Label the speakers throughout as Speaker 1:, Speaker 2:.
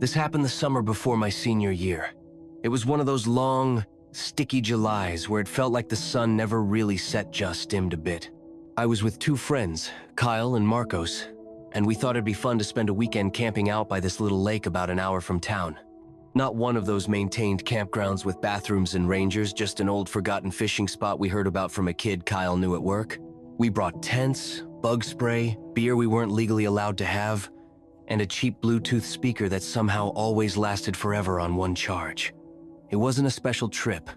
Speaker 1: This happened the summer before my senior year. It was one of those long, sticky Julys where it felt like the sun never really set, just dimmed a bit. I was with two friends, Kyle and Marcos, and we thought it'd be fun to spend a weekend camping out by this little lake about an hour from town. Not one of those maintained campgrounds with bathrooms and rangers, just an old forgotten fishing spot we heard about from a kid Kyle knew at work. We brought tents, bug spray, beer we weren't legally allowed to have, and a cheap Bluetooth speaker that somehow always lasted forever on one charge. It wasn't a special trip,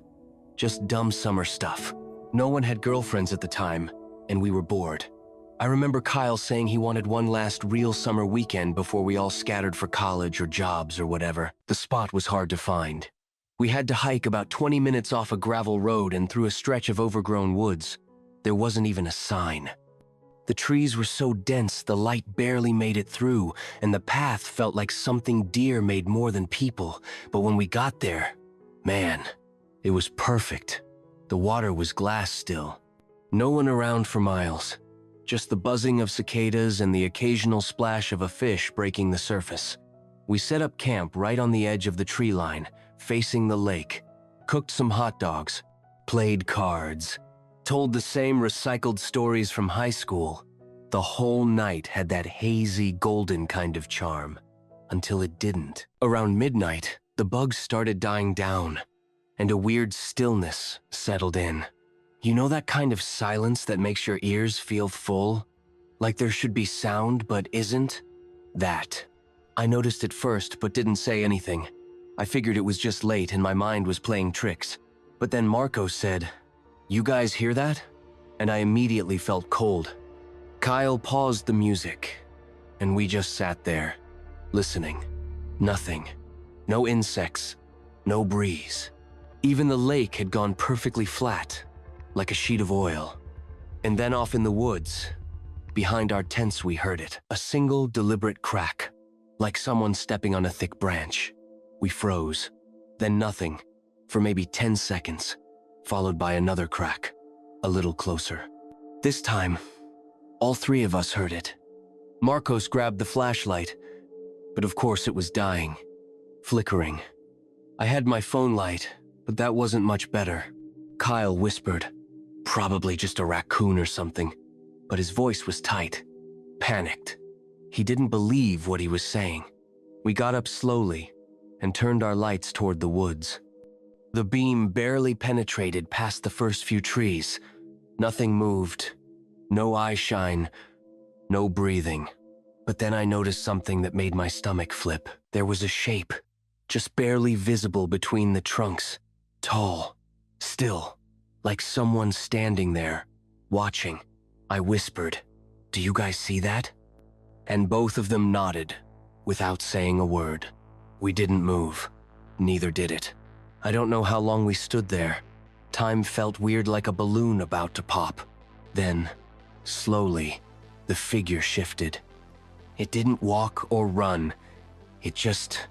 Speaker 1: just dumb summer stuff. No one had girlfriends at the time, and we were bored. I remember Kyle saying he wanted one last real summer weekend before we all scattered for college or jobs or whatever. The spot was hard to find. We had to hike about 20 minutes off a gravel road and through a stretch of overgrown woods. There wasn't even a sign. The trees were so dense the light barely made it through, and the path felt like something deer made more than people. But when we got there, man, it was perfect. The water was glass still. No one around for miles. Just the buzzing of cicadas and the occasional splash of a fish breaking the surface. We set up camp right on the edge of the tree line, facing the lake, cooked some hot dogs, played cards, told the same recycled stories from high school. The whole night had that hazy, golden kind of charm, until it didn't. Around midnight, the bugs started dying down, and a weird stillness settled in. You know that kind of silence that makes your ears feel full? Like there should be sound but isn't? That. I noticed it first but didn't say anything. I figured it was just late and my mind was playing tricks. But then Marco said, "You guys hear that?" And I immediately felt cold. Kyle paused the music, and we just sat there, listening. Nothing. No insects. No breeze. Even the lake had gone perfectly flat, like a sheet of oil. And then off in the woods, behind our tents we heard it. A single deliberate crack, like someone stepping on a thick branch. We froze. Then nothing, for maybe 10 seconds, followed by another crack, a little closer. This time, all three of us heard it. Marcos grabbed the flashlight, but of course it was dying, flickering. I had my phone light, but that wasn't much better. Kyle whispered, "Probably just a raccoon or something," but his voice was tight, panicked. He didn't believe what he was saying. We got up slowly and turned our lights toward the woods. The beam barely penetrated past the first few trees. Nothing moved, no eye shine, no breathing. But then I noticed something that made my stomach flip. There was a shape, just barely visible between the trunks, tall, still, like someone standing there, watching. I whispered, "Do you guys see that?" And both of them nodded, without saying a word. We didn't move. Neither did it. I don't know how long we stood there. Time felt weird, like a balloon about to pop. Then, slowly, the figure shifted. It didn't walk or run. It just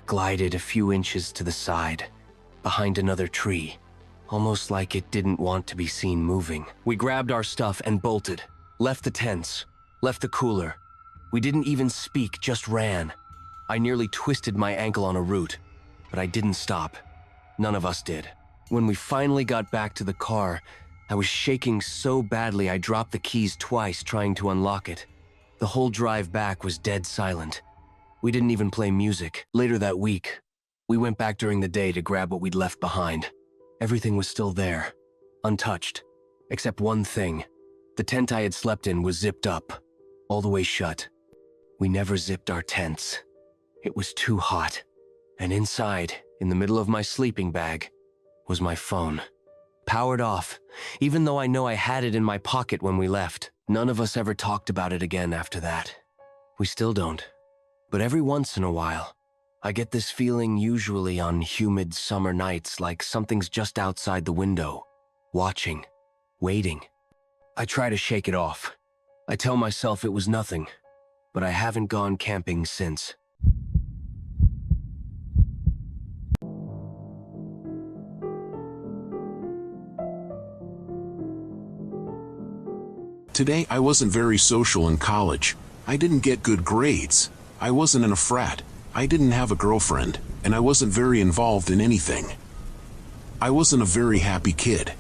Speaker 1: glided a few inches to the side, behind another tree, almost like it didn't want to be seen moving. We grabbed our stuff and bolted, left the tents, left the cooler. We didn't even speak, just ran. I nearly twisted my ankle on a root, but I didn't stop. None of us did. When we finally got back to the car, I was shaking so badly I dropped the keys twice trying to unlock it. The whole drive back was dead silent. We didn't even play music. Later that week, we went back during the day to grab what we'd left behind. Everything was still there, untouched, except one thing. The tent I had slept in was zipped up, all the way shut. We never zipped our tents. It was too hot. And inside, in the middle of my sleeping bag, was my phone. Powered off, even though I know I had it in my pocket when we left. None of us ever talked about it again after that. We still don't. But every once in a while, I get this feeling, usually on humid summer nights, like something's just outside the window, watching, waiting. I try to shake it off. I tell myself it was nothing, but I haven't gone camping since.
Speaker 2: Today I wasn't very social in college. I didn't get good grades. I wasn't in a frat. I didn't have a girlfriend, and I wasn't very involved in anything. I wasn't a very happy kid.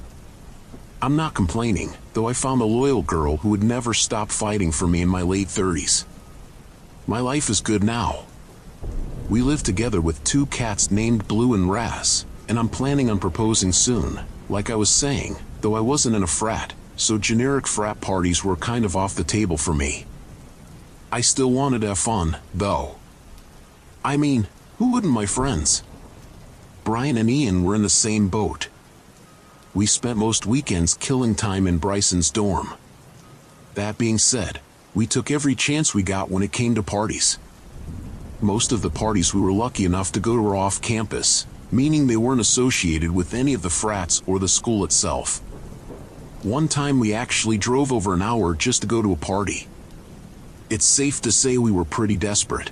Speaker 2: I'm not complaining, though I found a loyal girl who would never stop fighting for me in my late 30s. My life is good now. We live together with 2 cats named Blue and Raz, and I'm planning on proposing soon. Like I was saying, though I wasn't in a frat, so generic frat parties were kind of off the table for me. I still wanted to have fun, though. I mean, who wouldn't, my friends? Brian and Ian were in the same boat. We spent most weekends killing time in Bryson's dorm. That being said, we took every chance we got when it came to parties. Most of the parties we were lucky enough to go to were off campus, meaning they weren't associated with any of the frats or the school itself. One time we actually drove over an hour just to go to a party. It's safe to say we were pretty desperate.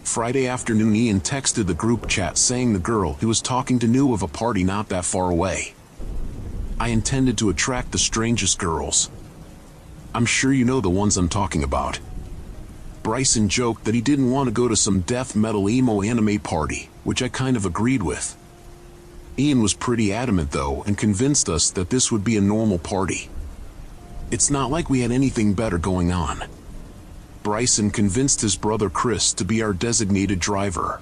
Speaker 2: Friday afternoon, Ian texted the group chat saying the girl he was talking to knew of a party not that far away. I intended to attract the strangest girls. I'm sure you know the ones I'm talking about. Bryson joked that he didn't want to go to some death metal emo anime party, which I kind of agreed with. Ian was pretty adamant though and convinced us that this would be a normal party. It's not like we had anything better going on. Bryson convinced his brother Chris to be our designated driver.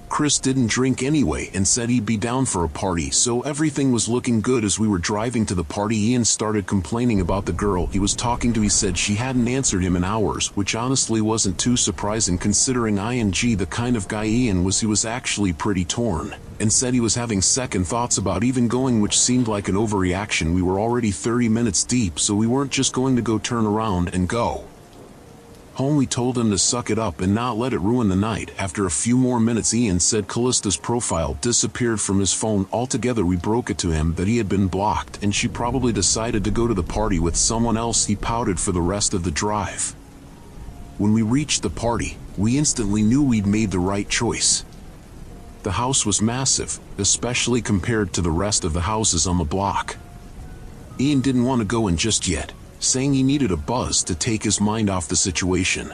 Speaker 2: Chris didn't drink anyway and said he'd be down for a party, so everything was looking good. As we were driving to the party, Ian started complaining about the girl he was talking to. He said she hadn't answered him in hours, which honestly wasn't too surprising considering the kind of guy Ian was. He was actually pretty torn, and said he was having second thoughts about even going, which seemed like an overreaction. We were already 30 minutes deep, so we weren't just going to go turn around and go home. We told him to suck it up and not let it ruin the night. After a few more minutes, Ian said Callista's profile disappeared from his phone altogether. We broke it to him that he had been blocked and she probably decided to go to the party with someone else. He pouted for the rest of the drive. When we reached the party, we instantly knew we'd made the right choice. The house was massive, especially compared to the rest of the houses on the block. Ian didn't want to go in just yet, saying he needed a buzz to take his mind off the situation.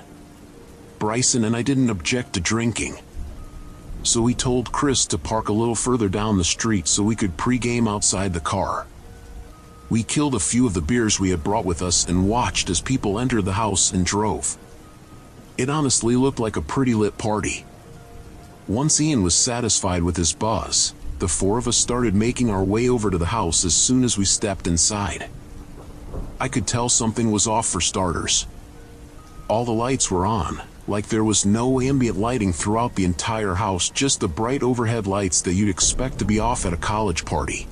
Speaker 2: Bryson and I didn't object to drinking, so we told Chris to park a little further down the street so we could pre-game outside the car. We killed a few of the beers we had brought with us and watched as people entered the house and drove. It honestly looked like a pretty lit party. Once Ian was satisfied with his buzz, the 4 of us started making our way over to the house. As soon as we stepped inside, I could tell something was off. For starters, all the lights were on, like there was no ambient lighting throughout the entire house, just the bright overhead lights that you'd expect to be off at a college party.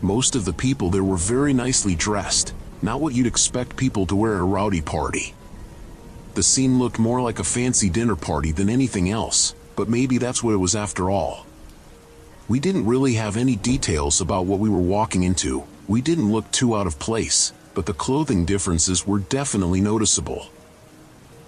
Speaker 2: Most of the people there were very nicely dressed, not what you'd expect people to wear at a rowdy party. The scene looked more like a fancy dinner party than anything else, but maybe that's what it was after all. We didn't really have any details about what we were walking into. We didn't look too out of place, but the clothing differences were definitely noticeable.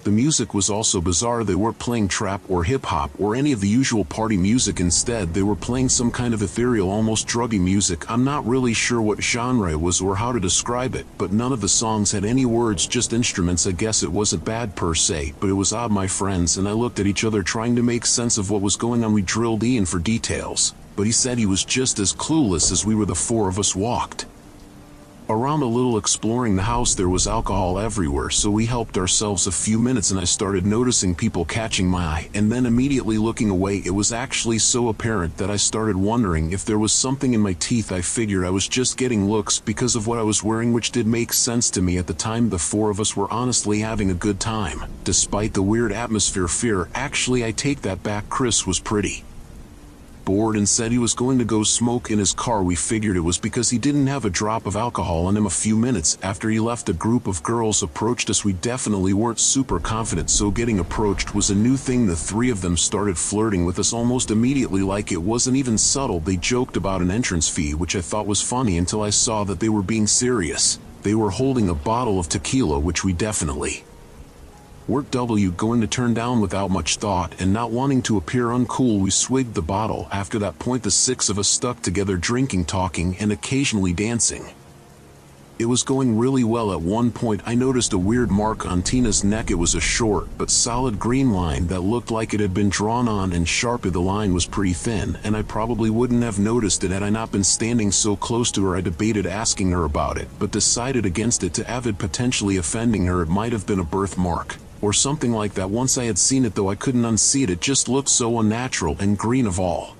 Speaker 2: The music was also bizarre. They weren't playing trap or hip-hop or any of the usual party music. Instead, they were playing some kind of ethereal, almost druggy music. I'm not really sure what genre it was or how to describe it, but none of the songs had any words, just instruments. I guess it wasn't bad per se, but it was odd. My friends and I looked at each other trying to make sense of what was going on. We drilled Ian for details, but he said he was just as clueless as we were. The 4 of us walked around a little, exploring the house. There was alcohol everywhere, so we helped ourselves a few minutes and I started noticing people catching my eye and then immediately looking away. It was actually so apparent that I started wondering if there was something in my teeth. I figured I was just getting looks because of what I was wearing, which did make sense to me at the time. The 4 of us were honestly having a good time, despite the weird atmosphere. Actually, I take that back. Chris was pretty bored and said he was going to go smoke in his car. We figured it was because he didn't have a drop of alcohol on him. A few minutes after he left, a group of girls approached us. We definitely weren't super confident, so getting approached was a new thing. The 3 of them started flirting with us almost immediately, like it wasn't even subtle. They joked about an entrance fee, which I thought was funny until I saw that they were being serious. They were holding a bottle of tequila, which we definitely weren't going to turn down. Without much thought and not wanting to appear uncool, we swigged the bottle. After that point, the 6 of us stuck together, drinking, talking, and occasionally dancing. It was going really well. At one point I noticed a weird mark on Tina's neck. It was a short but solid green line that looked like it had been drawn on and sharp. The line was pretty thin, and I probably wouldn't have noticed it had I not been standing so close to her. I debated asking her about it, but decided against it to avoid potentially offending her. It might have been a birthmark or something like that. Once I had seen it though, I couldn't unsee it. It just looked so unnatural, and green of all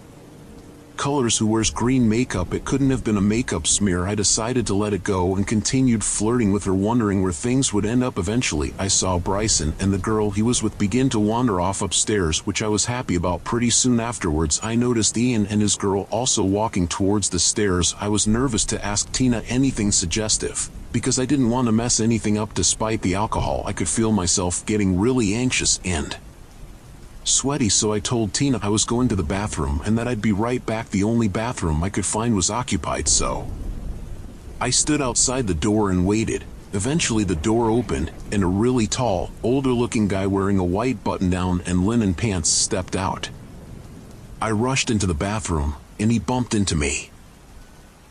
Speaker 2: colors, who wears green makeup? It couldn't have been a makeup smear. I decided to let it go and continued flirting with her, wondering where things would end up. Eventually, I saw Bryson and the girl he was with begin to wander off upstairs, which I was happy about. Pretty soon afterwards, I noticed Ian and his girl also walking towards the stairs. I was nervous to ask Tina anything suggestive, because I didn't want to mess anything up. Despite the alcohol, I could feel myself getting really anxious and sweaty, so I told Tina I was going to the bathroom and that I'd be right back. The only bathroom I could find was occupied, so I stood outside the door and waited. Eventually the door opened, and a really tall, older-looking guy wearing a white button-down and linen pants stepped out. I rushed into the bathroom, and he bumped into me.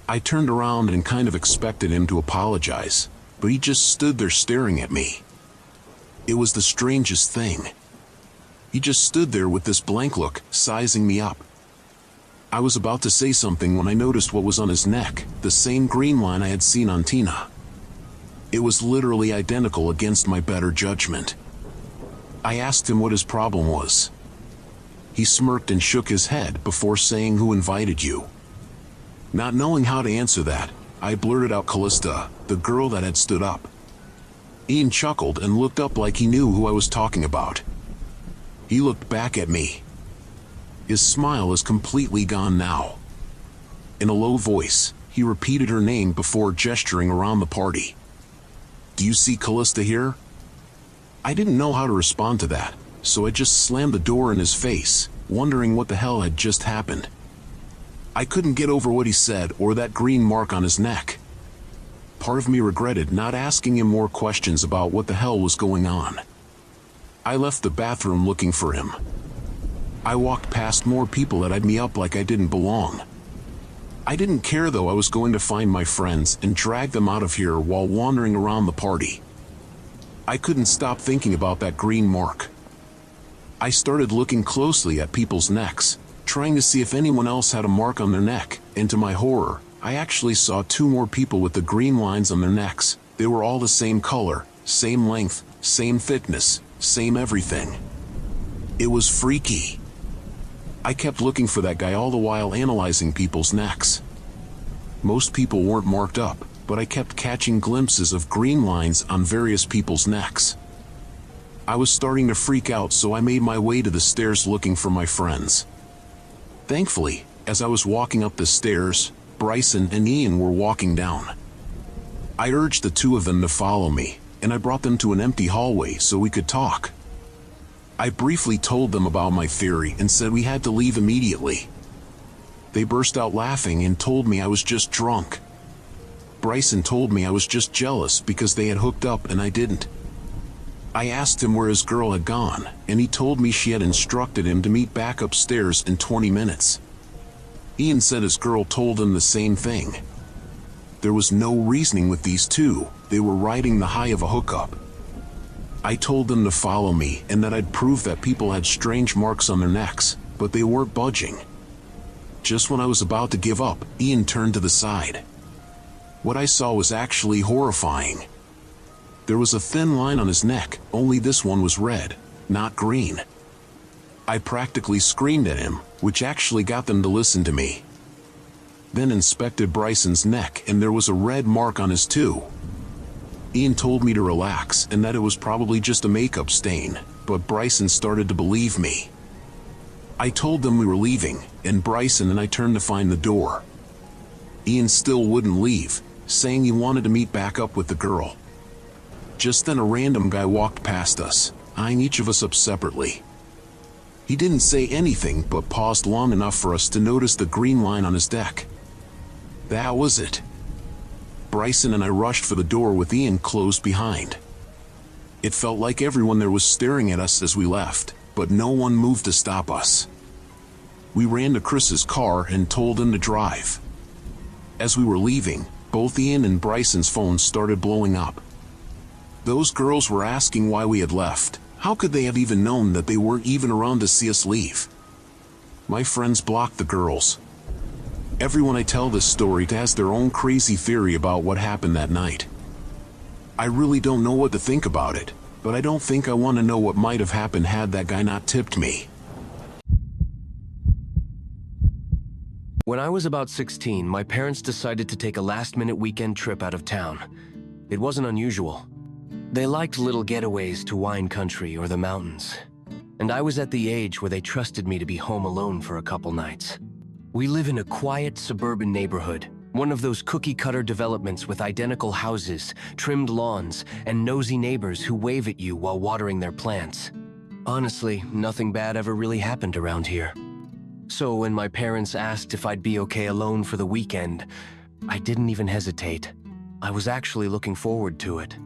Speaker 2: I turned around and kind of expected him to apologize, but he just stood there staring at me. It was the strangest thing. He just stood there with this blank look, sizing me up. I was about to say something when I noticed what was on his neck, the same green line I had seen on Tina. It was literally identical against my better judgment. I asked him what his problem was. He smirked and shook his head before saying, "Who invited you?" Not knowing how to answer that, I blurted out, "Callista, the girl that had stood up." Ian chuckled and looked up like he knew who I was talking about. He looked back at me. His smile is completely gone now. In a low voice, he repeated her name before gesturing around the party. "Do you see Callista here?" I didn't know how to respond to that, so I just slammed the door in his face, wondering what the hell had just happened. I couldn't get over what he said or that green mark on his neck. Part of me regretted not asking him more questions about what the hell was going on. I left the bathroom looking for him. I walked past more people that eyed me up like I didn't belong. I didn't care though. I was going to find my friends and drag them out of here while wandering around the party. I couldn't stop thinking about that green mark. I started looking closely at people's necks, trying to see if anyone else had a mark on their neck, and to my horror, I actually saw 2 more people with the green lines on their necks. They were all the same color, same length, same thickness, same everything. It was freaky. I kept looking for that guy all the while analyzing people's necks. Most people weren't marked up, but I kept catching glimpses of green lines on various people's necks. I was starting to freak out, so I made my way to the stairs looking for my friends. Thankfully, as I was walking up the stairs, Bryson and Ian were walking down. I urged the 2 of them to follow me, and I brought them to an empty hallway so we could talk. I briefly told them about my theory and said we had to leave immediately. They burst out laughing and told me I was just drunk. Bryson told me I was just jealous because they had hooked up and I didn't. I asked him where his girl had gone, and he told me she had instructed him to meet back upstairs in 20 minutes. Ian said his girl told him the same thing. There was no reasoning with these 2. They were riding the high of a hookup. I told them to follow me and that I'd prove that people had strange marks on their necks, but they weren't budging. Just when I was about to give up, Ian turned to the side. What I saw was actually horrifying. There was a thin line on his neck, only this one was red, not green. I practically screamed at him, which actually got them to listen to me. Then inspected Bryson's neck, and there was a red mark on his too. Ian told me to relax and that it was probably just a makeup stain, but Bryson started to believe me. I told them we were leaving, and Bryson and I turned to find the door. Ian still wouldn't leave, saying he wanted to meet back up with the girl. Just then a random guy walked past us, eyeing each of us up separately. He didn't say anything but paused long enough for us to notice the green line on his neck. That was it. Bryson and I rushed for the door with Ian closed behind. It felt like everyone there was staring at us as we left, but no one moved to stop us. We ran to Chris's car and told him to drive. As we were leaving, both Ian and Bryson's phones started blowing up. Those girls were asking why we had left. How could they have even known that they weren't even around to see us leave? My friends blocked the girls. Everyone I tell this story to has their own crazy theory about what happened that night. I really don't know what to think about it, but I don't think I want to know what might have happened had that guy not tipped me.
Speaker 1: When I was about 16, my parents decided to take a last-minute weekend trip out of town. It wasn't unusual. They liked little getaways to wine country or the mountains. And I was at the age where they trusted me to be home alone for a couple nights. We live in a quiet suburban neighborhood, one of those cookie-cutter developments with identical houses, trimmed lawns, and nosy neighbors who wave at you while watering their plants. Honestly, nothing bad ever really happened around here. So when my parents asked if I'd be okay alone for the weekend, I didn't even hesitate. I was actually looking forward to it.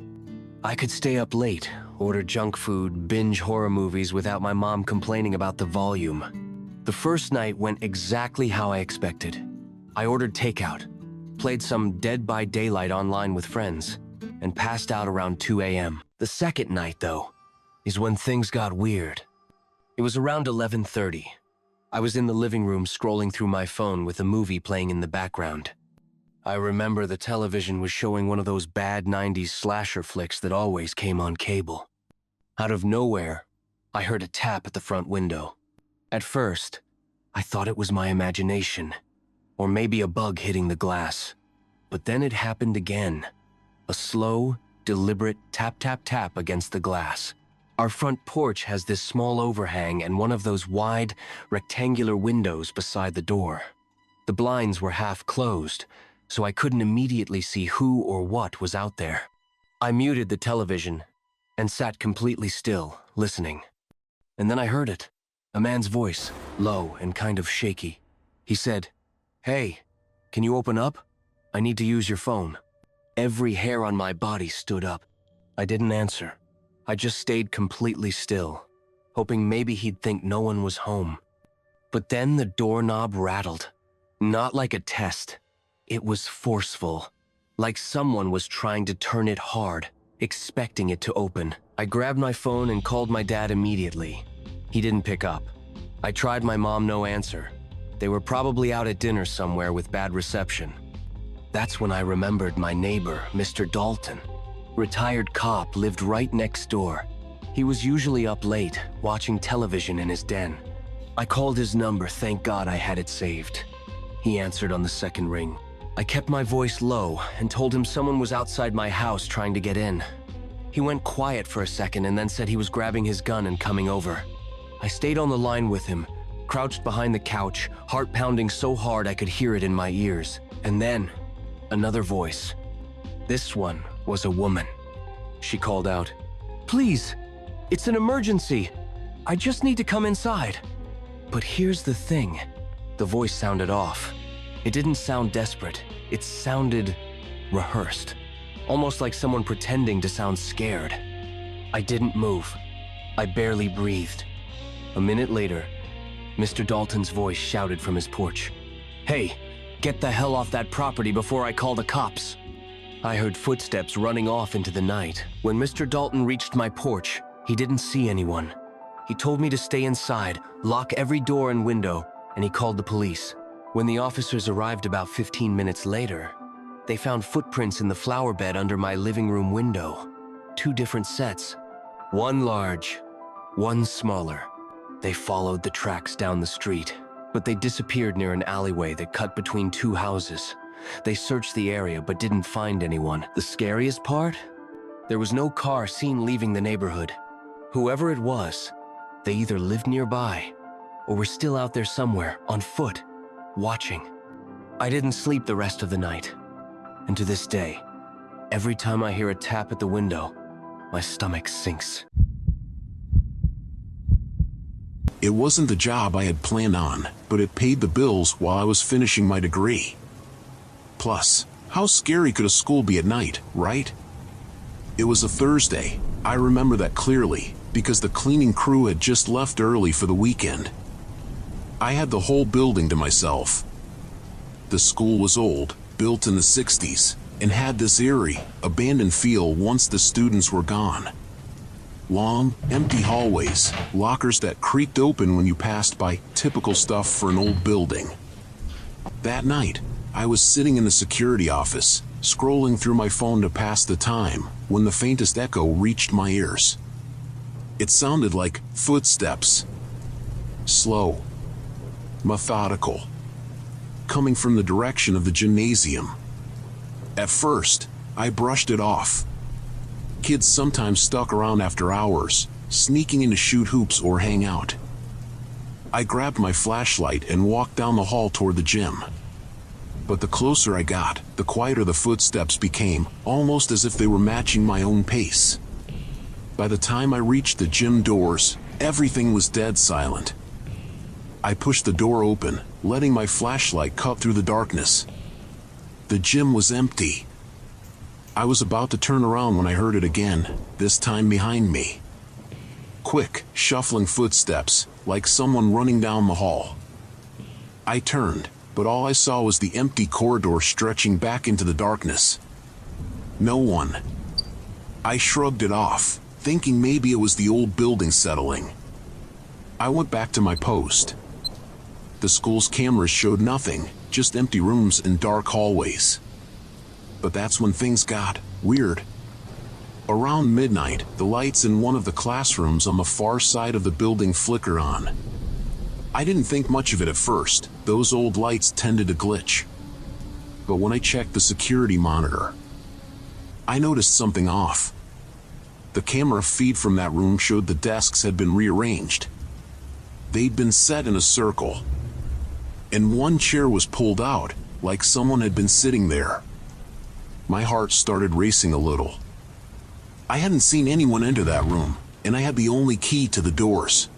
Speaker 1: I could stay up late, order junk food, binge horror movies without my mom complaining about the volume. The first night went exactly how I expected. I ordered takeout, played some Dead by Daylight online with friends, and passed out around 2 a.m. The second night, though, is when things got weird. It was around 11:30. I was in the living room scrolling through my phone with a movie playing in the background. I remember the television was showing one of those bad 90s slasher flicks that always came on cable. Out of nowhere, I heard a tap at the front window. At first, I thought it was my imagination, or maybe a bug hitting the glass. But then it happened again. A slow, deliberate tap-tap-tap against the glass. Our front porch has this small overhang and one of those wide, rectangular windows beside the door. The blinds were half closed, so I couldn't immediately see who or what was out there. I muted the television and sat completely still, listening. And then I heard it, a man's voice, low and kind of shaky. He said, "Hey, can you open up? I need to use your phone." Every hair on my body stood up. I didn't answer. I just stayed completely still, hoping maybe he'd think no one was home. But then the doorknob rattled. Not like a test. It was forceful, like someone was trying to turn it hard, expecting it to open. I grabbed my phone and called my dad immediately. He didn't pick up. I tried my mom, no answer. They were probably out at dinner somewhere with bad reception. That's when I remembered my neighbor, Mr. Dalton. Retired cop, lived right next door. He was usually up late, watching television in his den. I called his number, thank God I had it saved. He answered on the second ring. I kept my voice low and told him someone was outside my house trying to get in. He went quiet for a second and then said he was grabbing his gun and coming over. I stayed on the line with him, crouched behind the couch, heart pounding so hard I could hear it in my ears. And then, another voice. This one was a woman. She called out, "Please, it's an emergency. I just need to come inside." But here's the thing. The voice sounded off. It didn't sound desperate. It sounded rehearsed, almost like someone pretending to sound scared. I didn't move. I barely breathed. A minute later, Mr. Dalton's voice shouted from his porch, "Hey, get the hell off that property before I call the cops." I heard footsteps running off into the night. When Mr. Dalton reached my porch, he didn't see anyone. He told me to stay inside, lock every door and window, and he called the police. When the officers arrived about 15 minutes later, they found footprints in the flower bed under my living room window. 2 different sets. One large, one smaller. They followed the tracks down the street, but they disappeared near an alleyway that cut between 2 houses. They searched the area but didn't find anyone. The scariest part? There was no car seen leaving the neighborhood. Whoever it was, they either lived nearby or were still out there somewhere, on foot, watching. I didn't sleep the rest of the night. And to this day, every time I hear a tap at the window, my stomach sinks.
Speaker 2: It wasn't the job I had planned on, but it paid the bills while I was finishing my degree. Plus, how scary could a school be at night, right? It was a Thursday. I remember that clearly, because the cleaning crew had just left early for the weekend. I had the whole building to myself. The school was old, built in the 60s, and had this eerie, abandoned feel once the students were gone. Long, empty hallways, lockers that creaked open when you passed by, typical stuff for an old building. That night, I was sitting in the security office, scrolling through my phone to pass the time, when the faintest echo reached my ears. It sounded like footsteps. Slow. Methodical. Coming from the direction of the gymnasium. At first, I brushed it off. Kids sometimes stuck around after hours, sneaking in to shoot hoops or hang out. I grabbed my flashlight and walked down the hall toward the gym. But the closer I got, the quieter the footsteps became, almost as if they were matching my own pace. By the time I reached the gym doors, everything was dead silent. I pushed the door open, letting my flashlight cut through the darkness. The gym was empty. I was about to turn around when I heard it again, this time behind me. Quick, shuffling footsteps, like someone running down the hall. I turned, but all I saw was the empty corridor stretching back into the darkness. No one. I shrugged it off, thinking maybe it was the old building settling. I went back to my post. The school's cameras showed nothing, just empty rooms and dark hallways. But that's when things got weird. Around midnight, the lights in one of the classrooms on the far side of the building flickered on. I didn't think much of it at first, those old lights tended to glitch. But when I checked the security monitor, I noticed something off. The camera feed from that room showed the desks had been rearranged. They'd been set in a circle. And one chair was pulled out, like someone had been sitting there. My heart started racing a little. I hadn't seen anyone enter that room, and I had the only key to the doors.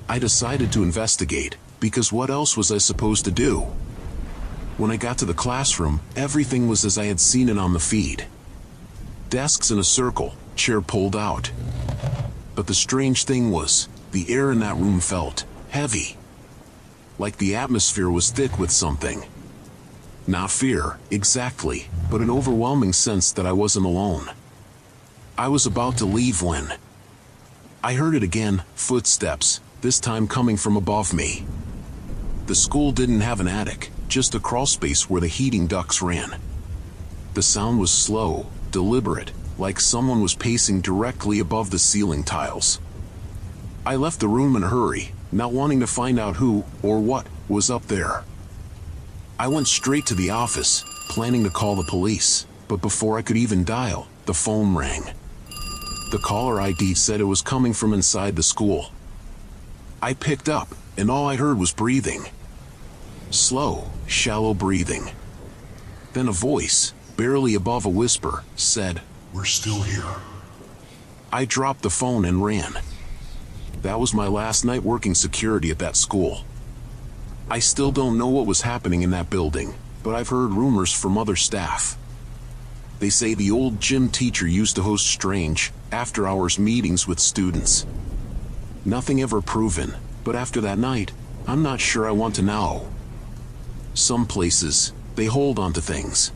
Speaker 2: I decided to investigate, because what else was I supposed to do? When I got to the classroom, everything was as I had seen it on the feed. Desks in a circle, chair pulled out. But the strange thing was, the air in that room felt heavy. Like the atmosphere was thick with something. Not fear, exactly, but an overwhelming sense that I wasn't alone. I was about to leave when I heard it again, footsteps, this time coming from above me. The school didn't have an attic, just a crawlspace where the heating ducts ran. The sound was slow, deliberate, like someone was pacing directly above the ceiling tiles. I left the room in a hurry, not wanting to find out who, or what, was up there. I went straight to the office, planning to call the police, but before I could even dial, the phone rang. The caller ID said it was coming from inside the school. I picked up, and all I heard was breathing. Slow, shallow breathing. Then a voice, barely above a whisper, said,
Speaker 3: "We're still here."
Speaker 2: I dropped the phone and ran. That was my last night working security at that school. I still don't know what was happening in that building, but I've heard rumors from other staff. They say the old gym teacher used to host strange, after-hours meetings with students. Nothing ever proven, but after that night, I'm not sure I want to know. Some places, they hold on to things.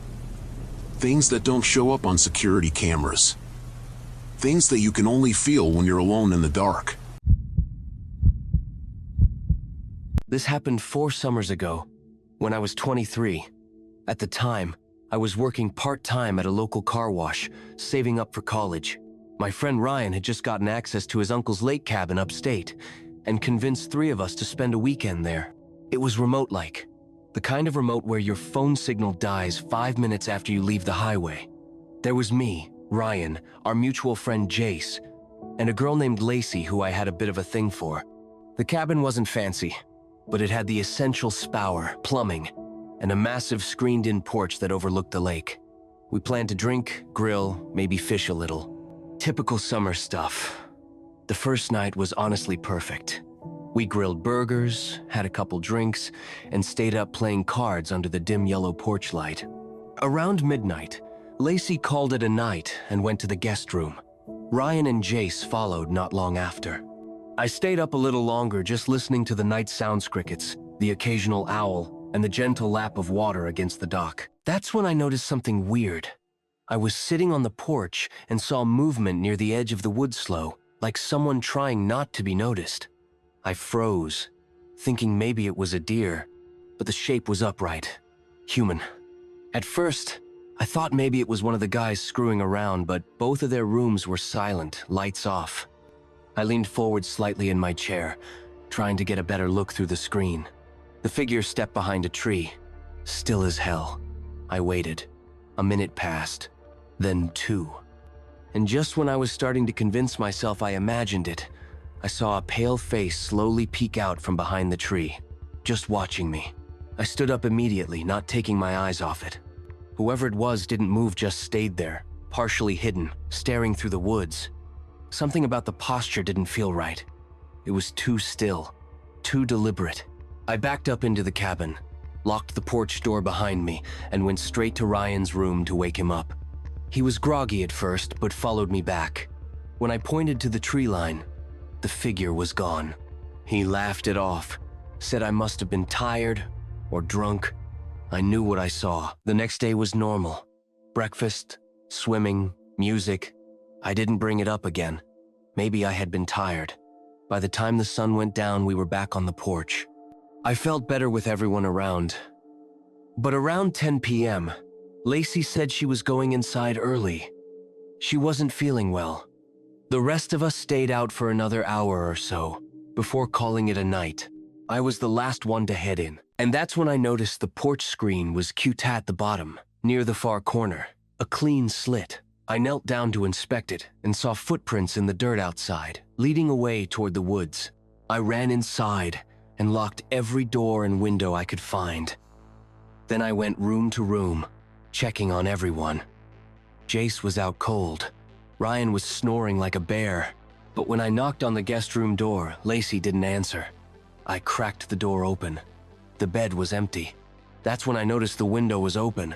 Speaker 2: Things that don't show up on security cameras. Things that you can only feel when you're alone in the dark.
Speaker 1: This happened 4 summers ago, when I was 23. At the time, I was working part-time at a local car wash, saving up for college. My friend Ryan had just gotten access to his uncle's lake cabin upstate, and convinced 3 of us to spend a weekend there. It was remote-like, the kind of remote where your phone signal dies 5 minutes after you leave the highway. There was me, Ryan, our mutual friend Jace, and a girl named Lacey who I had a bit of a thing for. The cabin wasn't fancy, but it had the essential spower, plumbing, and a massive screened-in porch that overlooked the lake. We planned to drink, grill, maybe fish a little. Typical summer stuff. The first night was honestly perfect. We grilled burgers, had a couple drinks, and stayed up playing cards under the dim yellow porch light. Around midnight, Lacey called it a night and went to the guest room. Ryan and Jace followed not long after. I stayed up a little longer just listening to the night sounds crickets, the occasional owl, and the gentle lap of water against the dock. That's when I noticed something weird. I was sitting on the porch and saw movement near the edge of the wood slough, like someone trying not to be noticed. I froze, thinking maybe it was a deer, but the shape was upright, human. At first, I thought maybe it was one of the guys screwing around, but both of their rooms were silent, lights off. I leaned forward slightly in my chair, trying to get a better look through the screen. The figure stepped behind a tree, still as hell. I waited. A minute passed, then 2. And just when I was starting to convince myself I imagined it, I saw a pale face slowly peek out from behind the tree, just watching me. I stood up immediately, not taking my eyes off it. Whoever it was didn't move, just stayed there, partially hidden, staring through the woods. Something about the posture didn't feel right. It was too still, too deliberate. I backed up into the cabin, locked the porch door behind me, and went straight to Ryan's room to wake him up. He was groggy at first, but followed me back. When I pointed to the tree line, the figure was gone. He laughed it off, said I must have been tired or drunk. I knew what I saw. The next day was normal. Breakfast, swimming, music. I didn't bring it up again. Maybe I had been tired. By the time the sun went down, we were back on the porch. I felt better with everyone around. But around 10 p.m., Lacey said she was going inside early. She wasn't feeling well. The rest of us stayed out for another hour or so, before calling it a night. I was the last one to head in, and that's when I noticed the porch screen was queued at the bottom, near the far corner, a clean slit. I knelt down to inspect it and saw footprints in the dirt outside, leading away toward the woods. I ran inside and locked every door and window I could find. Then I went room to room, checking on everyone. Jace was out cold. Ryan was snoring like a bear. But when I knocked on the guest room door, Lacey didn't answer. I cracked the door open. The bed was empty. That's when I noticed the window was open,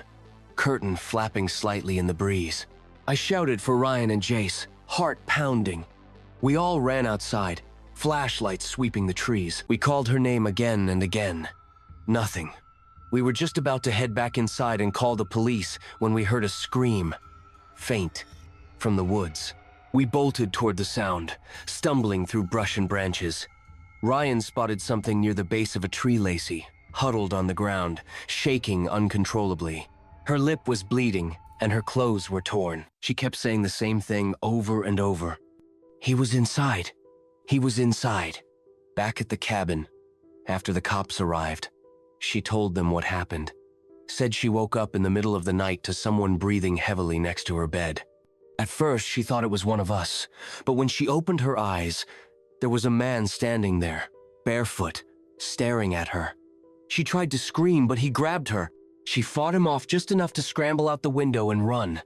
Speaker 1: curtain flapping slightly in the breeze. I shouted for Ryan and Jace, heart pounding. We all ran outside, flashlights sweeping the trees. We called her name again and again. Nothing. We were just about to head back inside and call the police when we heard a scream, faint, from the woods. We bolted toward the sound, stumbling through brush and branches. Ryan spotted something near the base of a tree, Lacey, huddled on the ground, shaking uncontrollably. Her lip was bleeding, and her clothes were torn. She kept saying the same thing over and over. He was inside. He was inside. Back at the cabin, after the cops arrived, she told them what happened. Said she woke up in the middle of the night to someone breathing heavily next to her bed. At first, she thought it was one of us, but when she opened her eyes, there was a man standing there, barefoot, staring at her. She tried to scream, but he grabbed her. She fought him off just enough to scramble out the window and run.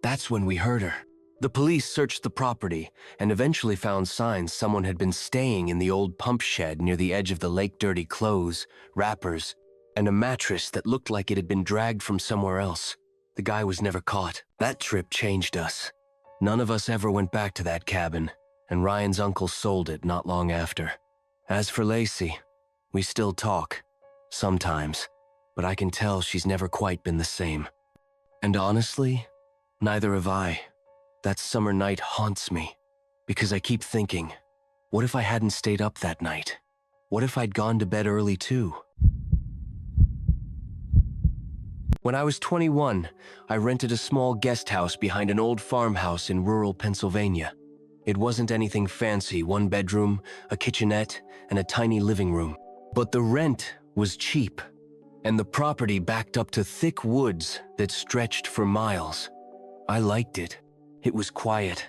Speaker 1: That's when we heard her. The police searched the property and eventually found signs someone had been staying in the old pump shed near the edge of the lake. Dirty clothes, wrappers, and a mattress that looked like it had been dragged from somewhere else. The guy was never caught. That trip changed us. None of us ever went back to that cabin, and Ryan's uncle sold it not long after. As for Lacey, we still talk, sometimes, but I can tell she's never quite been the same. And honestly, neither have I. That summer night haunts me, because I keep thinking, what if I hadn't stayed up that night? What if I'd gone to bed early too? When I was 21, I rented a small guest house behind an old farmhouse in rural Pennsylvania. It wasn't anything fancy, 1 bedroom, a kitchenette, and a tiny living room. But the rent was cheap, and the property backed up to thick woods that stretched for miles. I liked it. It was quiet,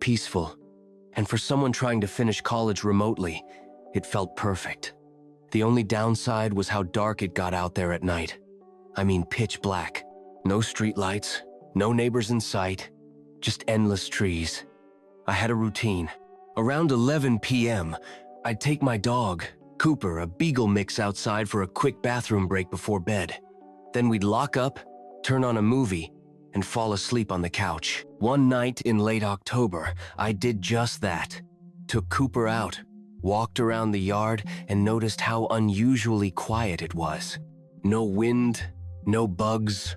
Speaker 1: peaceful, and for someone trying to finish college remotely, it felt perfect. The only downside was how dark it got out there at night. I mean pitch black. No streetlights, no neighbors in sight, just endless trees. I had a routine. Around 11 p.m., I'd take my dog, Cooper, a beagle mix, outside for a quick bathroom break before bed. Then we'd lock up, turn on a movie, and fall asleep on the couch. One night in late October, I did just that. Took Cooper out, walked around the yard, and noticed how unusually quiet it was. No wind, no bugs,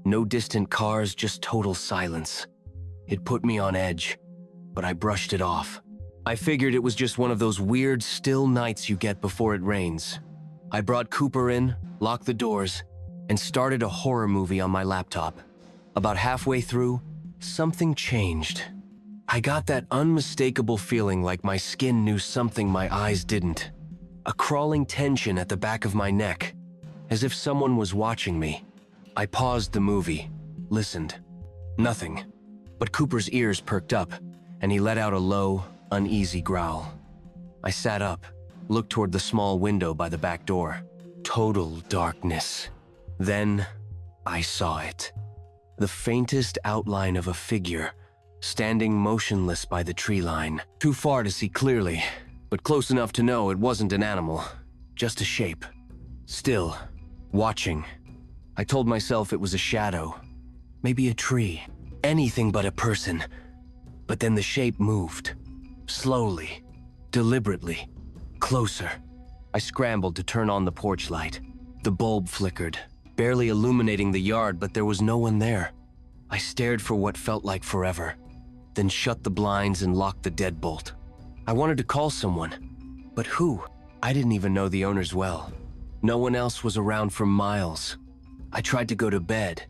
Speaker 1: no distant cars, just total silence. It put me on edge, but I brushed it off. I figured it was just one of those weird, still nights you get before it rains. I brought Cooper in, locked the doors, and started a horror movie on my laptop. About halfway through, something changed. I got that unmistakable feeling like my skin knew something my eyes didn't. A crawling tension at the back of my neck, as if someone was watching me. I paused the movie, listened. Nothing. But Cooper's ears perked up, and he let out a low, uneasy growl. I sat up, looked toward the small window by the back door. Total darkness. Then, I saw it. The faintest outline of a figure, standing motionless by the tree line. Too far to see clearly, but close enough to know it wasn't an animal, just a shape. Still, watching. I told myself it was a shadow, maybe a tree, anything but a person. But then the shape moved, slowly, deliberately, closer. I scrambled to turn on the porch light. The bulb flickered, barely illuminating the yard, but there was no one there. I stared for what felt like forever, then shut the blinds and locked the deadbolt. I wanted to call someone, but who? I didn't even know the owners well. No one else was around for miles. I tried to go to bed,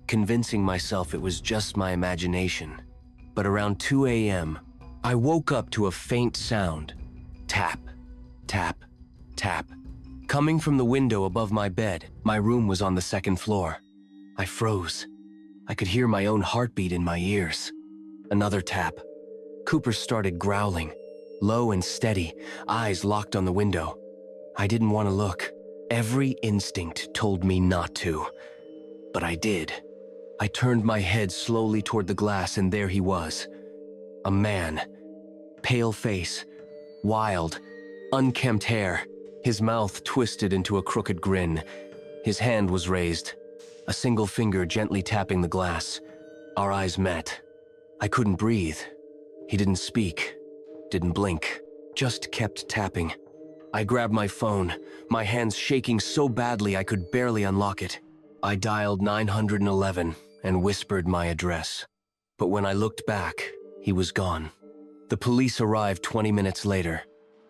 Speaker 1: convincing myself it was just my imagination. But around 2 a.m., I woke up to a faint sound. Tap, tap, tap. Coming from the window above my bed. My room was on the second floor. I froze. I could hear my own heartbeat in my ears. Another tap. Cooper started growling, low and steady, eyes locked on the window. I didn't want to look. Every instinct told me not to, but I did. I turned my head slowly toward the glass, and there he was. A man. Pale face, wild, unkempt hair, his mouth twisted into a crooked grin. His hand was raised, a single finger gently tapping the glass. Our eyes met. I couldn't breathe. He didn't speak, didn't blink, just kept tapping. I grabbed my phone, my hands shaking so badly I could barely unlock it. I dialed 911 and whispered my address. But when I looked back, he was gone. The police arrived 20 minutes later.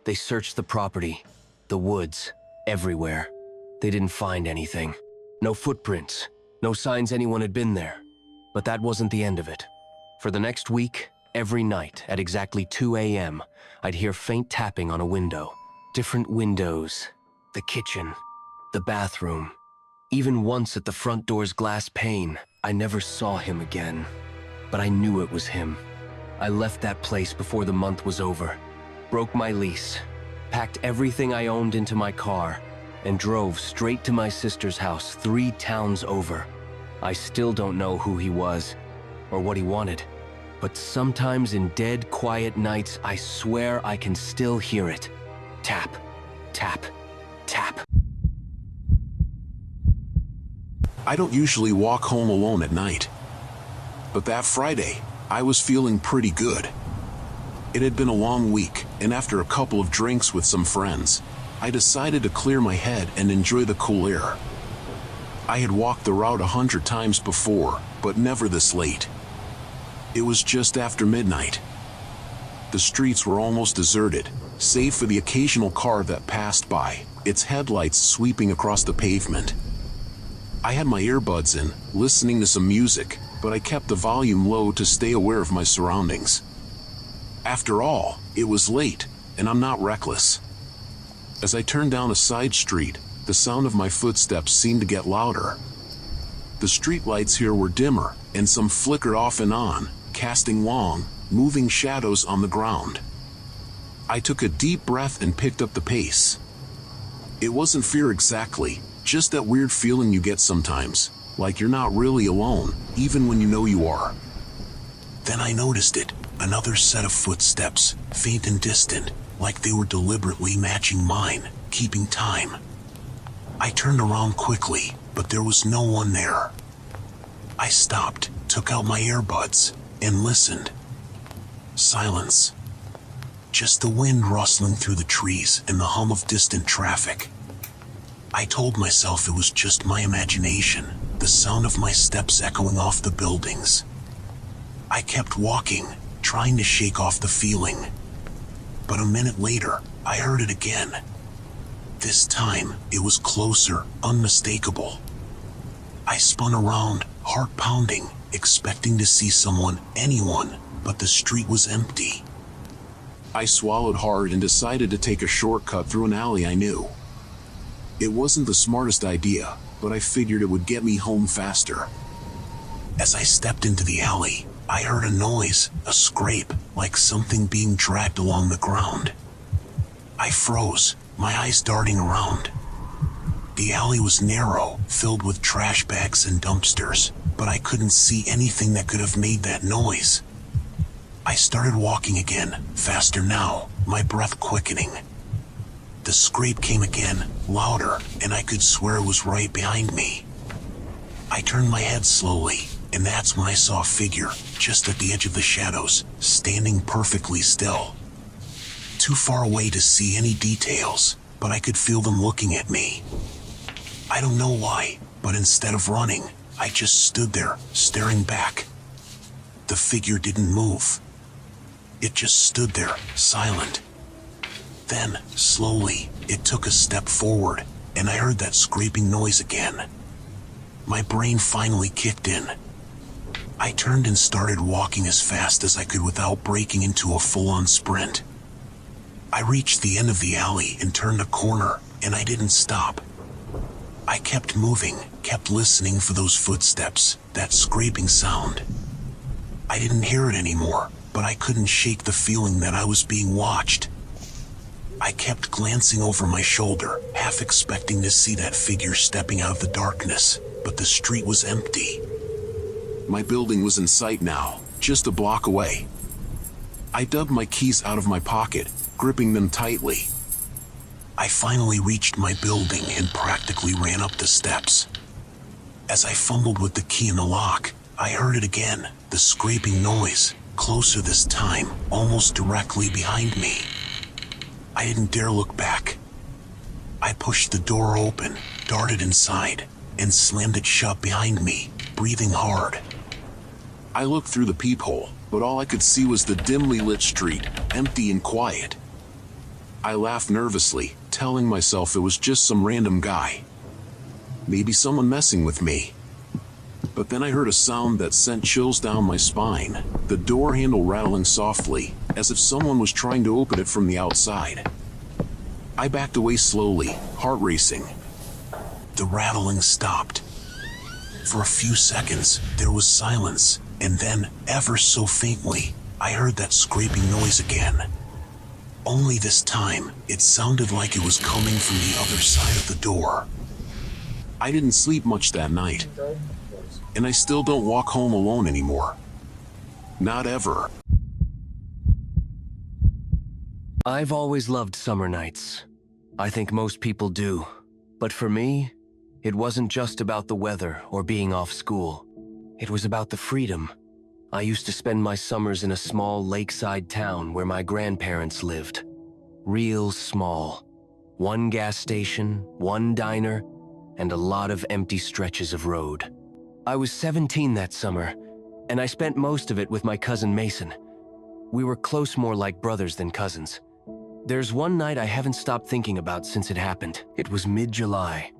Speaker 1: They searched the property, the woods, everywhere. They didn't find anything. No footprints, no signs anyone had been there. But that wasn't the end of it. For the next week, every night at exactly 2 a.m., I'd hear faint tapping on a window. Different windows, the kitchen, the bathroom. Even once at the front door's glass pane. I never saw him again, but I knew it was him. I left that place before the month was over, broke my lease, packed everything I owned into my car, and drove straight to my sister's house 3 towns over. I still don't know who he was or what he wanted, but sometimes in dead, quiet nights, I swear I can still hear it. Tap, tap, tap.
Speaker 2: I don't usually walk home alone at night. But that Friday, I was feeling pretty good. It had been a long week, and after a couple of drinks with some friends, I decided to clear my head and enjoy the cool air. I had walked the route 100 times before, but never this late. It was just after midnight. The streets were almost deserted, save for the occasional car that passed by, its headlights sweeping across the pavement. I had my earbuds in, listening to some music, but I kept the volume low to stay aware of my surroundings. After all, it was late, and I'm not reckless. As I turned down a side street, the sound of my footsteps seemed to get louder. The streetlights here were dimmer, and some flickered off and on, casting long, moving shadows on the ground. I took a deep breath and picked up the pace. It wasn't fear exactly, just that weird feeling you get sometimes, like you're not really alone, even when you know you are. Then I noticed it, another set of footsteps, faint and distant, like they were deliberately matching mine, keeping time. I turned around quickly, but there was no one there. I stopped, took out my earbuds, and listened. Silence. Just the wind rustling through the trees and the hum of distant traffic. I told myself it was just my imagination, the sound of my steps echoing off the buildings. I kept walking, trying to shake off the feeling. But a minute later, I heard it again. This time, it was closer, unmistakable. I spun around, heart pounding, expecting to see someone, anyone, but the street was empty. I swallowed hard and decided to take a shortcut through an alley I knew. It wasn't the smartest idea, but I figured it would get me home faster. As I stepped into the alley, I heard a noise, a scrape, like something being dragged along the ground. I froze, my eyes darting around. The alley was narrow, filled with trash bags and dumpsters, but I couldn't see anything that could have made that noise. I started walking again, faster now, my breath quickening. The scrape came again, louder, and I could swear it was right behind me. I turned my head slowly, and that's when I saw a figure, just at the edge of the shadows, standing perfectly still. Too far away to see any details, but I could feel them looking at me. I don't know why, but instead of running, I just stood there, staring back. The figure didn't move. It just stood there, silent. Then, slowly, it took a step forward, and I heard that scraping noise again. My brain finally kicked in. I turned and started walking as fast as I could without breaking into a full-on sprint. I reached the end of the alley and turned a corner, and I didn't stop. I kept moving, kept listening for those footsteps, that scraping sound. I didn't hear it anymore, but I couldn't shake the feeling that I was being watched. I kept glancing over my shoulder, half expecting to see that figure stepping out of the darkness, but the street was empty. My building was in sight now, just a block away. I dug my keys out of my pocket, gripping them tightly. I finally reached my building and practically ran up the steps. As I fumbled with the key in the lock, I heard it again, the scraping noise, closer this time, almost directly behind me. I didn't dare look back. I pushed the door open, darted inside, and slammed it shut behind me, breathing hard. I looked through the peephole, but all I could see was the dimly lit street, empty and quiet. I laughed nervously, telling myself it was just some random guy. Maybe someone messing with me. But then I heard a sound that sent chills down my spine, the door handle rattling softly, as if someone was trying to open it from the outside. I backed away slowly, heart racing. The rattling stopped. For a few seconds, there was silence, and then, ever so faintly, I heard that scraping noise again. Only this time, it sounded like it was coming from the other side of the door. I didn't sleep much that night, and I still don't walk home alone anymore. Not ever.
Speaker 1: I've always loved summer nights. I think most people do. But for me, it wasn't just about the weather or being off school. It was about the freedom. I used to spend my summers in a small lakeside town where my grandparents lived. Real small. One gas station, one diner, and a lot of empty stretches of road. I was 17 that summer, and I spent most of it with my cousin Mason. We were close, more like brothers than cousins. There's one night I haven't stopped thinking about since it happened. It was mid-July,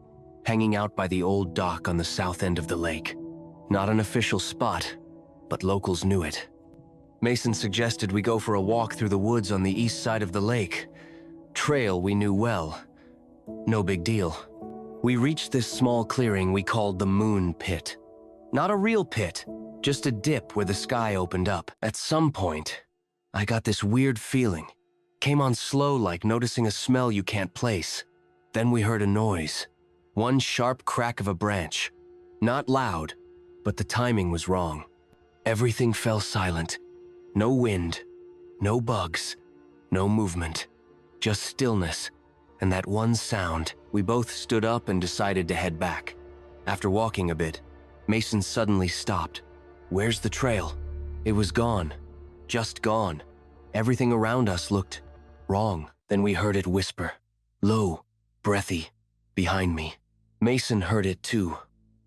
Speaker 1: hanging out by the old dock on the south end of the lake. Not an official spot, but locals knew it. Mason suggested we go for a walk through the woods on the east side of the lake. Trail we knew well. No big deal. We reached this small clearing we called the Moon Pit. Not a real pit, just a dip where the sky opened up. At some point, I got this weird feeling. Came on slow, like noticing a smell you can't place. Then we heard a noise. One sharp crack of a branch. Not loud, but the timing was wrong. Everything fell silent. No wind, no bugs, no movement. Just stillness, and that one sound. We both stood up and decided to head back. After walking a bit, Mason suddenly stopped. "Where's the trail?" It was gone. Just gone. Everything around us looked wrong. Then we heard it whisper. Low, breathy, behind me. Mason heard it too.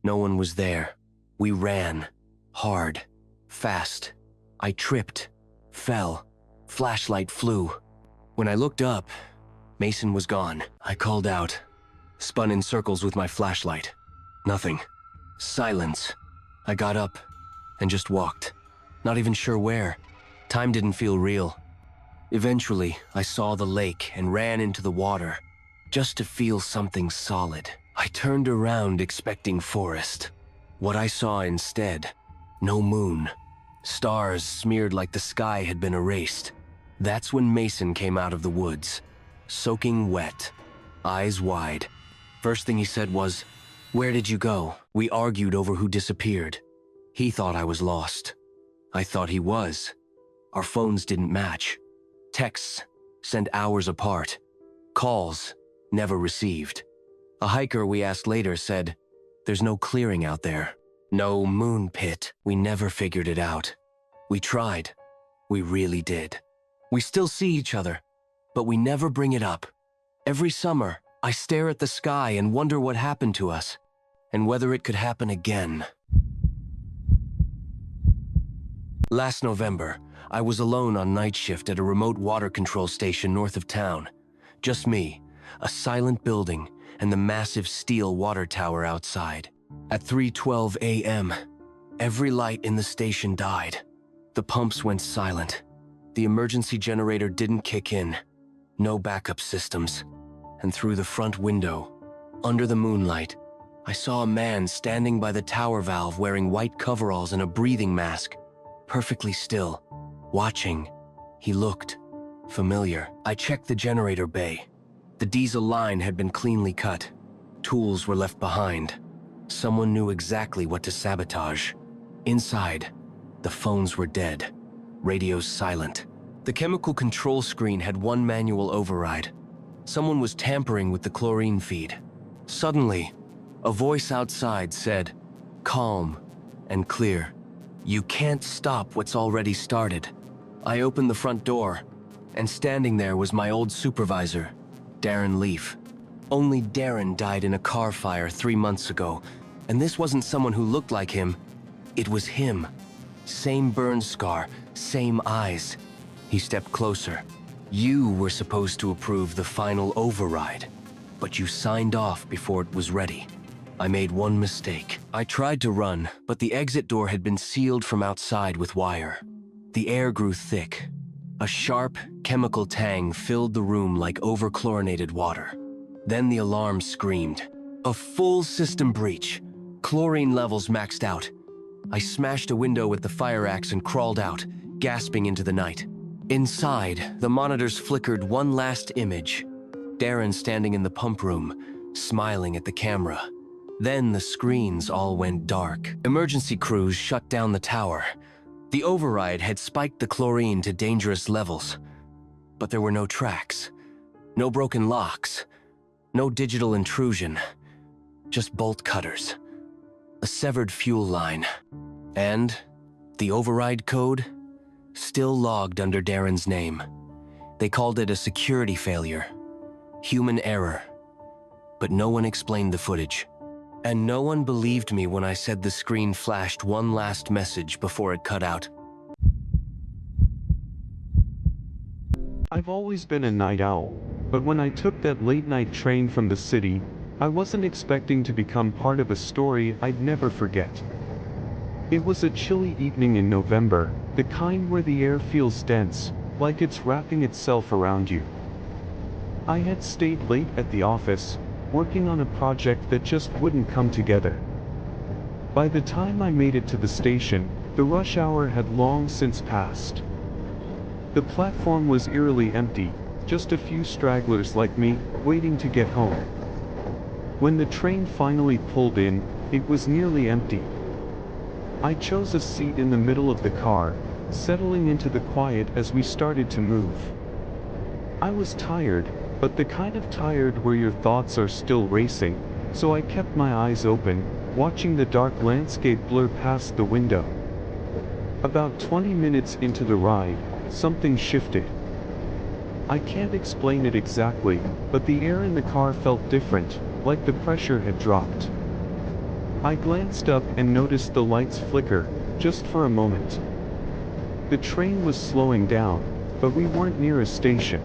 Speaker 1: No one was there. We ran. Hard. Fast. I tripped. Fell. Flashlight flew. When I looked up, Mason was gone. I called out. Spun in circles with my flashlight. Nothing. Silence. I got up and just walked. Not even sure where. Time didn't feel real. Eventually, I saw the lake and ran into the water, just to feel something solid. I turned around expecting forest. What I saw instead, no moon. Stars smeared like the sky had been erased. That's when Mason came out of the woods, soaking wet, eyes wide. First thing he said was, "Where did you go?" We argued over who disappeared. He thought I was lost. I thought he was. Our phones didn't match. Texts sent hours apart. Calls never received. A hiker we asked later said, "There's no clearing out there. No moon pit." We never figured it out. We tried. We really did. We still see each other, but we never bring it up. Every summer, I stare at the sky and wonder what happened to us, and whether it could happen again. Last November, I was alone on night shift at a remote water control station north of town. Just me, a silent building, and the massive steel water tower outside. At 3:12 a.m., every light in the station died. The pumps went silent. The emergency generator didn't kick in. No backup systems. And through the front window, under the moonlight, I saw a man standing by the tower valve wearing white coveralls and a breathing mask, perfectly still, watching. He looked familiar. I checked the generator bay. The diesel line had been cleanly cut. Tools were left behind. Someone knew exactly what to sabotage. Inside, the phones were dead. Radios silent. The chemical control screen had one manual override. Someone was tampering with the chlorine feed. Suddenly, a voice outside said, calm and clear, "You can't stop what's already started." I opened the front door, and standing there was my old supervisor, Darren Leaf. Only Darren died in a car fire 3 months ago, and this wasn't someone who looked like him. It was him. Same burn scar, same eyes. He stepped closer. "You were supposed to approve the final override, but you signed off before it was ready. I made one mistake. I tried to run, but the exit door had been sealed from outside with wire. The air grew thick. A sharp, chemical tang filled the room like over-chlorinated water. Then the alarm screamed. A full system breach. Chlorine levels maxed out. I smashed a window with the fire axe and crawled out, gasping into the night. Inside, the monitors flickered one last image. Darren standing in the pump room, smiling at the camera. Then the screens all went dark. Emergency crews shut down the tower. The override had spiked the chlorine to dangerous levels. But there were no tracks, no broken locks, no digital intrusion, just bolt cutters, a severed fuel line, and the override code still logged under Darren's name. They called it a security failure, human error, but no one explained the footage. And no one believed me when I said the screen flashed one last message before it cut out.
Speaker 3: I've always been a night owl, but when I took that late-night train from the city, I wasn't expecting to become part of a story I'd never forget. It was a chilly evening in November, the kind where the air feels dense, like it's wrapping itself around you. I had stayed late at the office, working on a project that just wouldn't come together. By the time I made it to the station, the rush hour had long since passed. The platform was eerily empty, just a few stragglers like me, waiting to get home. When the train finally pulled in, it was nearly empty. I chose a seat in the middle of the car, settling into the quiet as we started to move. I was tired, but the kind of tired where your thoughts are still racing, so I kept my eyes open, watching the dark landscape blur past the window. About 20 minutes into the ride, something shifted. I can't explain it exactly, but the air in the car felt different, like the pressure had dropped. I glanced up and noticed the lights flicker, just for a moment. The train was slowing down, but we weren't near a station.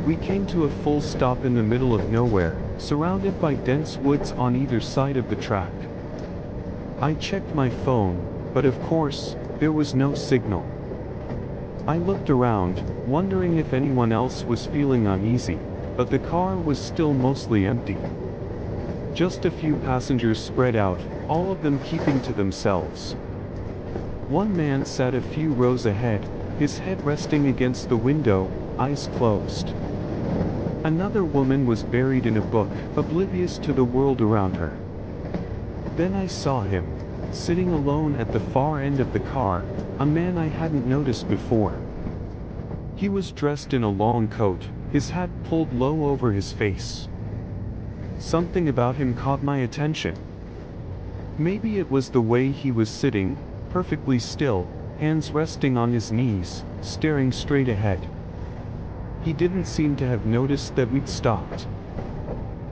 Speaker 3: We came to a full stop in the middle of nowhere, surrounded by dense woods on either side of the track. I checked my phone, but of course, there was no signal. I looked around, wondering if anyone else was feeling uneasy, but the car was still mostly empty. Just a few passengers spread out, all of them keeping to themselves. One man sat a few rows ahead, his head resting against the window, eyes closed. Another woman was buried in a book, oblivious to the world around her. Then I saw him, sitting alone at the far end of the car, a man I hadn't noticed before. He was dressed in a long coat, his hat pulled low over his face. Something about him caught my attention. Maybe it was the way he was sitting, perfectly still, hands resting on his knees, staring straight ahead. He didn't seem to have noticed that we'd stopped.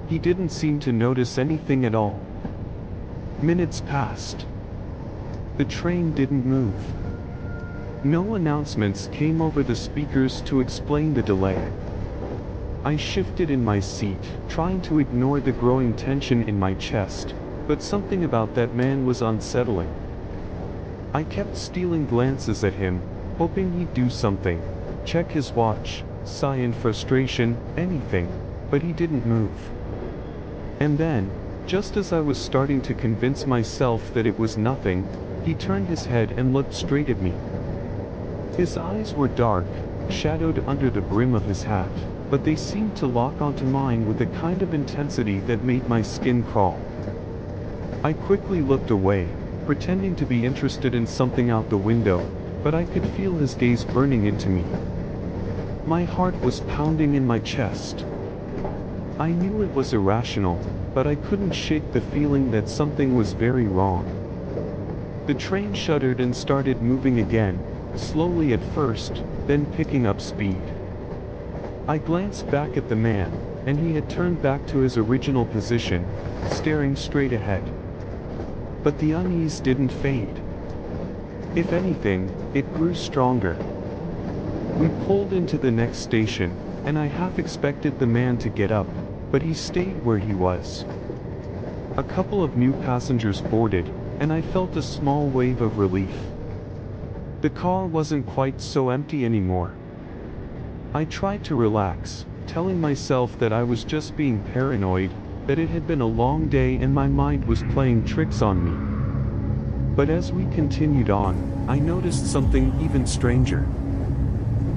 Speaker 3: He didn't seem to notice anything at all. Minutes passed. The train didn't move. No announcements came over the speakers to explain the delay. I shifted in my seat, trying to ignore the growing tension in my chest, but something about that man was unsettling. I kept stealing glances at him, hoping he'd do something, check his watch, sigh in frustration, anything, but he didn't move. And then, just as I was starting to convince myself that it was nothing, he turned his head and looked straight at me. His eyes were dark, shadowed under the brim of his hat, but they seemed to lock onto mine with a kind of intensity that made my skin crawl. I quickly looked away, pretending to be interested in something out the window, but I could feel his gaze burning into me. My heart was pounding in my chest. I knew it was irrational, but I couldn't shake the feeling that something was very wrong. The train shuddered and started moving again, slowly at first, then picking up speed. I glanced back at the man, and he had turned back to his original position, staring straight ahead. But the unease didn't fade. If anything, it grew stronger. We pulled into the next station, and I half expected the man to get up, but he stayed where he was. A couple of new passengers boarded, and I felt a small wave of relief. The car wasn't quite so empty anymore. I tried to relax, telling myself that I was just being paranoid, that it had been a long day and my mind was playing tricks on me. But as we continued on, I noticed something even stranger.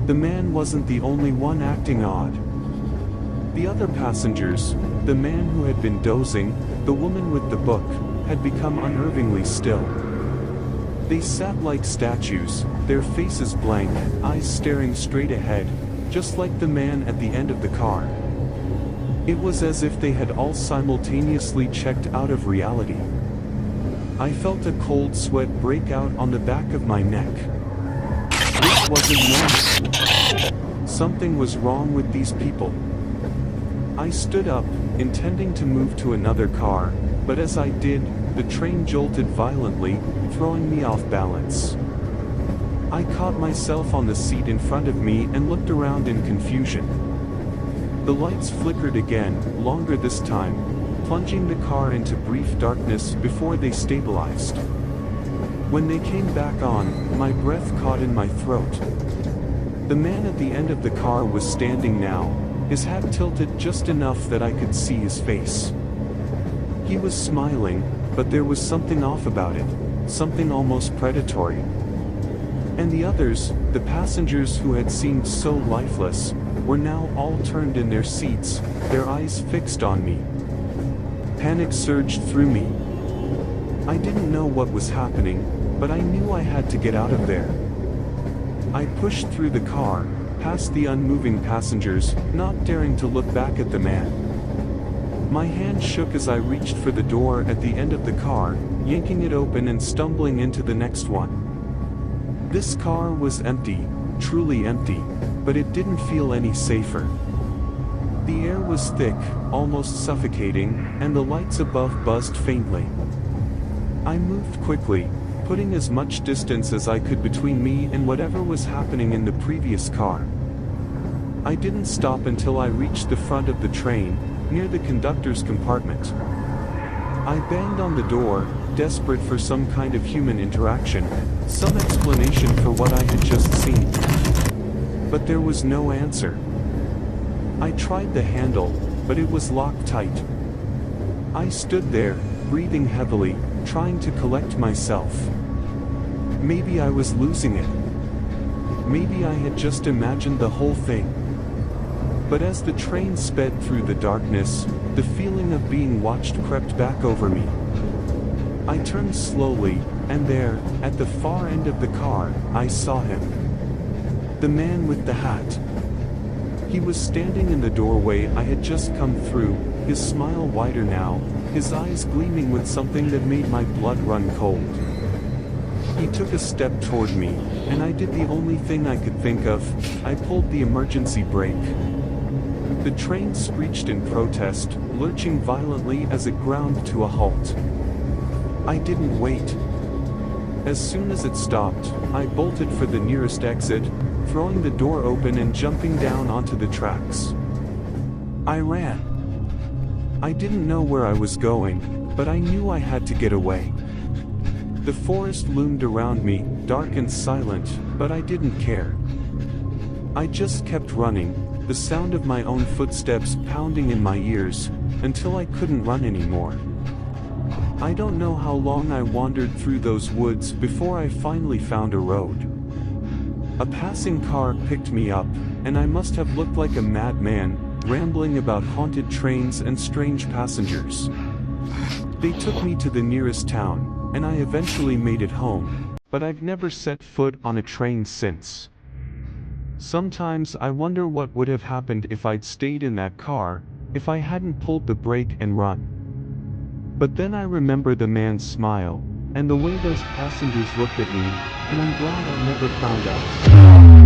Speaker 3: The man wasn't the only one acting odd. The other passengers, the man who had been dozing, the woman with the book, had become unnervingly still. They sat like statues, their faces blank, eyes staring straight ahead, just like the man at the end of the car. It was as if they had all simultaneously checked out of reality. I felt a cold sweat break out on the back of my neck. This wasn't normal. Something was wrong with these people. I stood up, intending to move to another car, but as I did, the train jolted violently, throwing me off balance. I caught myself on the seat in front of me and looked around in confusion. The lights flickered again, longer this time, plunging the car into brief darkness before they stabilized. When they came back on, my breath caught in my throat. The man at the end of the car was standing now, his hat tilted just enough that I could see his face. He was smiling, but there was something off about it, something almost predatory. And the others, the passengers who had seemed so lifeless, were now all turned in their seats, their eyes fixed on me. Panic surged through me. I didn't know what was happening, but I knew I had to get out of there. I pushed through the car, past the unmoving passengers, not daring to look back at the man. My hand shook as I reached for the door at the end of the car, yanking it open and stumbling into the next one. This car was empty, truly empty, but it didn't feel any safer. The air was thick, almost suffocating, and the lights above buzzed faintly. I moved quickly, putting as much distance as I could between me and whatever was happening in the previous car. I didn't stop until I reached the front of the train, near the conductor's compartment. I banged on the door, desperate for some kind of human interaction, some explanation for what I had just seen. But there was no answer. I tried the handle, but it was locked tight. I stood there, breathing heavily, trying to collect myself. Maybe I was losing it. Maybe I had just imagined the whole thing. But as the train sped through the darkness, the feeling of being watched crept back over me. I turned slowly, and there, at the far end of the car, I saw him. The man with the hat. He was standing in the doorway I had just come through, his smile wider now, his eyes gleaming with something that made my blood run cold. He took a step toward me, and I did the only thing I could think of. I pulled the emergency brake. The train screeched in protest, lurching violently as it ground to a halt. I didn't wait. As soon as it stopped, I bolted for the nearest exit, throwing the door open and jumping down onto the tracks. I ran. I didn't know where I was going, but I knew I had to get away. The forest loomed around me, dark and silent, but I didn't care. I just kept running, the sound of my own footsteps pounding in my ears, until I couldn't run anymore. I don't know how long I wandered through those woods before I finally found a road. A passing car picked me up, and I must have looked like a madman, rambling about haunted trains and strange passengers. They took me to the nearest town, and I eventually made it home, but I've never set foot on a train since. Sometimes I wonder what would have happened if I'd stayed in that car, if I hadn't pulled the brake and run. But then I remember the man's smile, and the way those passengers looked at me, and I'm glad I never found out.